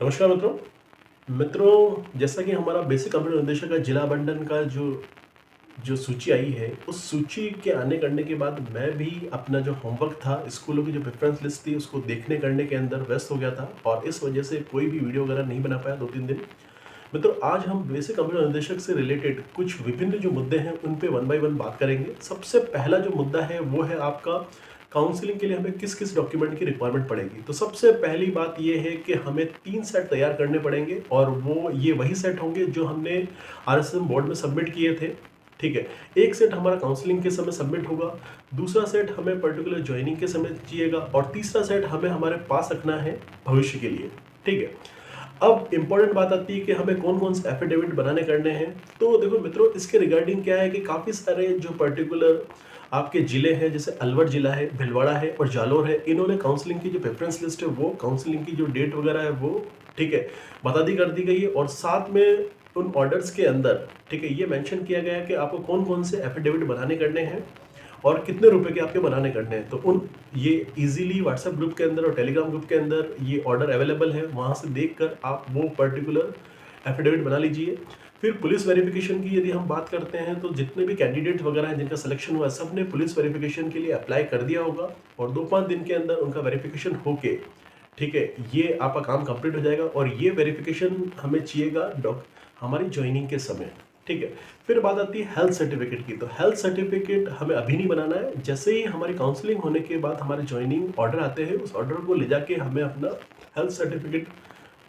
नमस्कार मित्रों। जैसा कि हमारा बेसिक कंप्यूटर निर्देशक का जिला आवंटन का जो जो सूची आई है, उस सूची के आने करने के बाद मैं भी अपना जो होमवर्क था, स्कूलों की जो प्रेफ़रेंस लिस्ट थी, उसको देखने करने के अंदर व्यस्त हो गया था और इस वजह से कोई भी वीडियो वगैरह नहीं बना पाया 2-3 दिन। मित्रों, आज हम बेसिक कंप्यूटर निर्देशक से रिलेटेड कुछ विभिन्न जो मुद्दे हैं, उन पे वन बाय वन बात करेंगे। सबसे पहला जो मुद्दा है, वो है आपका काउंसलिंग के लिए हमें किस-किस डॉक्यूमेंट की रिक्वायरमेंट पड़ेगी। तो सबसे पहली बात ये है कि हमें 3 सेट तैयार करने पड़ेंगे और ये वही सेट होंगे जो हमने आरएसएम बोर्ड में सबमिट किए थे, ठीक है। एक सेट हमारा काउंसलिंग के समय सबमिट होगा, दूसरा सेट हमें पर्टिकुलर जॉइनिंग के समय चाहिएगा और तीसरा सेट हमें हमारे पास रखना है भविष्य के लिए, ठीक है। अब इम्पोर्टेंट बात आती है कि हमें कौन-कौन से एफिडेविट बनाने करने हैं। तो देखो मित्रों, इसके रिगार्डिंग क्या है कि काफ़ी सारे जो पर्टिकुलर आपके ज़िले हैं, जैसे अलवर ज़िला है, भीलवाड़ा है और जालोर है, इन्होंने काउंसलिंग की जो प्रेफ़रेंस लिस्ट है, वो काउंसलिंग की जो डेट वगैरह है, वो ठीक है, कर दी गई है और साथ में उन ऑर्डर्स के अंदर, ठीक है, ये मेंशन किया गया है कि आपको कौन-कौन से एफिडेविट बनाने करने हैं और कितने रुपए के आपके बनाने करने हैं। तो उन ये ईज़िली व्हाट्सएप ग्रुप के अंदर और टेलीग्राम ग्रुप के अंदर ये ऑर्डर अवेलेबल है, वहाँ से देखकर आप वो पर्टिकुलर एफिडेविट बना लीजिए। फिर पुलिस वेरिफ़िकेशन की यदि हम बात करते हैं, तो जितने भी कैंडिडेट वगैरह हैं जिनका सिलेक्शन हुआ है, सब ने पुलिस वेरिफ़िकेशन के लिए अप्लाई कर दिया होगा और 2-5 दिन के अंदर उनका वेरिफ़िकेशन होके, ठीक है, ये आपका काम कंप्लीट हो जाएगा और ये वेरिफ़िकेशन हमें चाहिएगा हमारी जॉइनिंग के समय, ठीक है। फिर बात आती है हेल्थ सर्टिफिकेट की। तो हेल्थ सर्टिफिकेट हमें अभी नहीं बनाना है, जैसे ही हमारी काउंसलिंग होने के बाद हमारे जॉइनिंग ऑर्डर आते हैं, उस ऑर्डर को ले जाके हमें अपना हेल्थ सर्टिफिकेट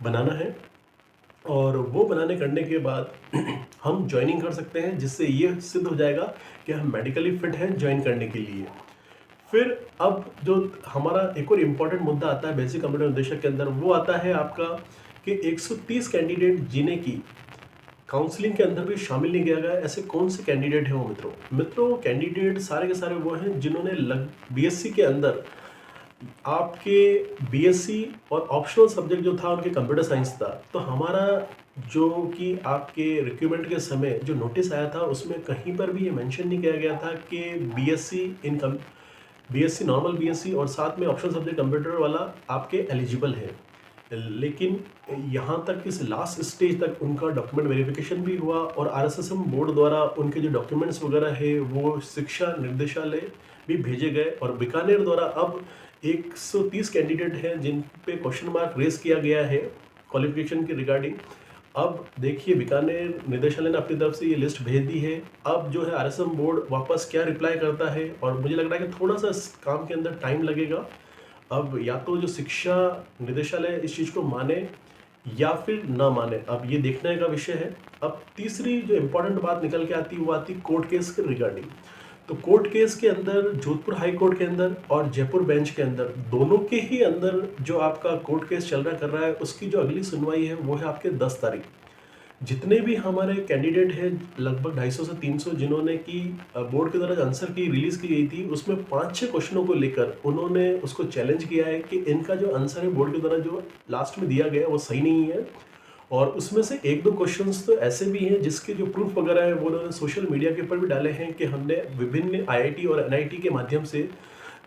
बनाना है और वो बनाने करने के बाद हम जॉइनिंग कर सकते हैं, जिससे ये सिद्ध हो जाएगा कि हम मेडिकली फिट हैं जॉइन करने के लिए। फिर अब जो हमारा एक और इम्पोर्टेंट मुद्दा आता है बेसिक कंप्यूटर निर्देशक के अंदर, वो आता है आपका कि 130 कैंडिडेट जिन्हें की काउंसलिंग के अंदर भी शामिल नहीं किया गया, ऐसे कौन से कैंडिडेट हैं वो मित्रों कैंडिडेट सारे के सारे वो हैं जिन्होंने बीएससी के अंदर आपके बीएससी और ऑप्शनल सब्जेक्ट जो था उनके कंप्यूटर साइंस था। तो हमारा जो कि आपके रिक्रूटमेंट के समय जो नोटिस आया था, उसमें कहीं पर भी ये मेंशन नहीं किया गया था कि बीएससी नॉर्मल बीएससी और साथ में ऑप्शनल सब्जेक्ट कंप्यूटर वाला आपके एलिजिबल है। लेकिन यहाँ तक इस लास्ट स्टेज तक उनका डॉक्यूमेंट वेरिफिकेशन भी हुआ और आरएसएसएम बोर्ड द्वारा उनके जो डॉक्यूमेंट्स वगैरह है, वो शिक्षा निर्देशालय भी भेजे गए और बीकानेर द्वारा अब 130 कैंडिडेट हैं जिन पे क्वेश्चन मार्क रेज किया गया है क्वालिफिकेशन के रिगार्डिंग। अब देखिए, बीकानेर निदेशालय ने अपनी तरफ से ये लिस्ट भेज दी है। अब जो है आरएसएम बोर्ड वापस क्या रिप्लाई करता है, और मुझे लग रहा है कि थोड़ा सा इस काम के अंदर टाइम लगेगा। अब या तो जो शिक्षा निदेशालय इस चीज़ को माने या फिर ना माने, अब ये देखने का विषय है। अब तीसरी जो इम्पोर्टेंट बात निकल के आती है, वो आती है कोर्ट केस के रिगार्डिंग। तो कोर्ट केस के अंदर जोधपुर हाई कोर्ट के अंदर और जयपुर बेंच के अंदर, दोनों के ही अंदर जो आपका कोर्ट केस चल रहा कर रहा है, उसकी जो अगली सुनवाई है वो है आपके 10 तारीख। जितने भी हमारे कैंडिडेट हैं, लगभग 250 से 300 जिन्होंने की बोर्ड के द्वारा जो आंसर की रिलीज की गई थी, उसमें 5-6 क्वेश्चनों को लेकर उन्होंने उसको चैलेंज किया है कि इनका जो आंसर है बोर्ड के द्वारा जो लास्ट में दिया गया है वो सही नहीं है। और उसमें से 1-2 क्वेश्चंस तो ऐसे भी हैं जिसके जो प्रूफ वगैरह है वो उन्होंने सोशल मीडिया के ऊपर भी डाले हैं कि हमने विभिन्न आईआईटी और एनआईटी के माध्यम से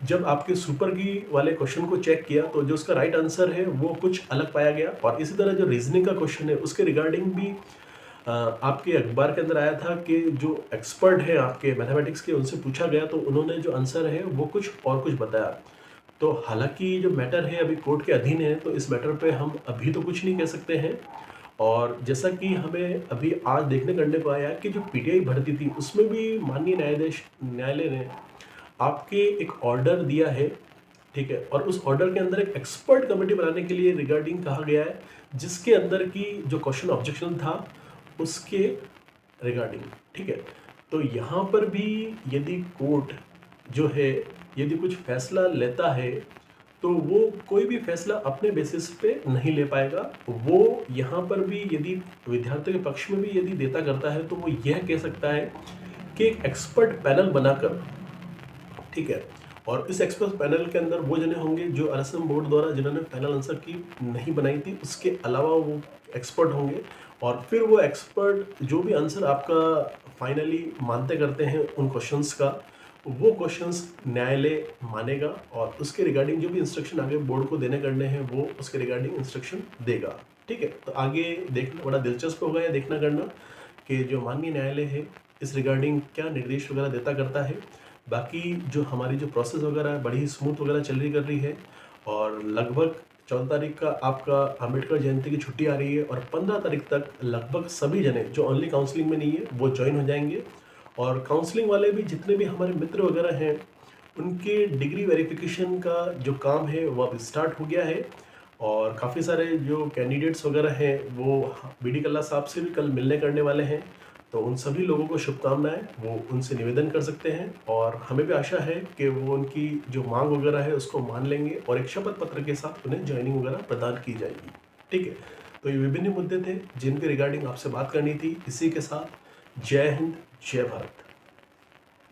जब आपके सुपर की वाले क्वेश्चन को चेक किया, तो जो उसका राइट आंसर है वो कुछ अलग पाया गया। और इसी तरह जो रीजनिंग का क्वेश्चन है, उसके रिगार्डिंग भी आपके अखबार के अंदर आया था कि जो एक्सपर्ट हैं आपके मैथमेटिक्स के, उनसे पूछा गया तो उन्होंने जो आंसर है वो कुछ और कुछ बताया। तो हालांकि जो मैटर है अभी कोर्ट के अधीन है, तो इस मैटर पे हम अभी तो कुछ नहीं कह सकते हैं। और जैसा कि हमें अभी आज देखने करने को आया कि जो पीटीआई भर्ती थी, उसमें भी माननीय न्यायालय ने आपके एक ऑर्डर दिया है, ठीक है। और उस ऑर्डर के अंदर एक एक्सपर्ट कमेटी बनाने के लिए रिगार्डिंग कहा गया है, जिसके अंदर की जो क्वेश्चन ऑब्जेक्शन था उसके रिगार्डिंग, ठीक है। तो यहाँ पर भी यदि कोर्ट जो है यदि कुछ फैसला लेता है, तो वो कोई भी फैसला अपने बेसिस पे नहीं ले पाएगा। वो यहाँ पर भी यदि विद्यार्थियों के पक्ष में भी यदि देता करता है, तो वो यह कह सकता है कि एक एक्सपर्ट पैनल बनाकर, ठीक है, और इस एक्सपर्ट पैनल के अंदर वो जने होंगे जो आरएसएम बोर्ड द्वारा जिन्होंने फाइनल आंसर की नहीं बनाई थी, उसके अलावा वो एक्सपर्ट होंगे। और फिर वो एक्सपर्ट जो भी आंसर आपका फाइनली मानते करते हैं उन क्वेश्चंस का, वो क्वेश्चंस न्यायालय मानेगा और उसके रिगार्डिंग जो भी इंस्ट्रक्शन आगे बोर्ड को देने करने हैं, वो उसके रिगार्डिंग इंस्ट्रक्शन देगा। ठीक है? तो आगे देखना बड़ा दिलचस्प होगा या देखना करना कि जो माननीय न्यायालय है इस रिगार्डिंग क्या निर्देश वगैरह देता करता है। बाकी जो हमारी जो प्रोसेस वगैरह है बड़ी ही स्मूथ वगैरह चल रही कर रही है और लगभग 14 तारीख का आपका अम्बेडकर जयंती की छुट्टी आ रही है और 15 तारीख तक लगभग सभी जने जो ओनली काउंसलिंग में नहीं है वो ज्वाइन हो जाएंगे। और काउंसलिंग वाले भी जितने भी हमारे मित्र वगैरह हैं उनके डिग्री वेरिफिकेशन का जो काम है वो अब स्टार्ट हो गया है और काफ़ी सारे जो कैंडिडेट्स वगैरह हैं वो बीडी कल्ला साहब से भी कल मिलने करने वाले हैं। तो उन सभी लोगों को शुभकामनाएं, वो उनसे निवेदन कर सकते हैं और हमें भी आशा है कि वो उनकी जो मांग वगैरह है उसको मान लेंगे और एक शपथ पत्र के साथ उन्हें ज्वाइनिंग वगैरह प्रदान की जाएगी। ठीक है, तो ये विभिन्न मुद्दे थे जिनके रिगार्डिंग आपसे बात करनी थी। इसी के साथ जय हिंद, जय भारत।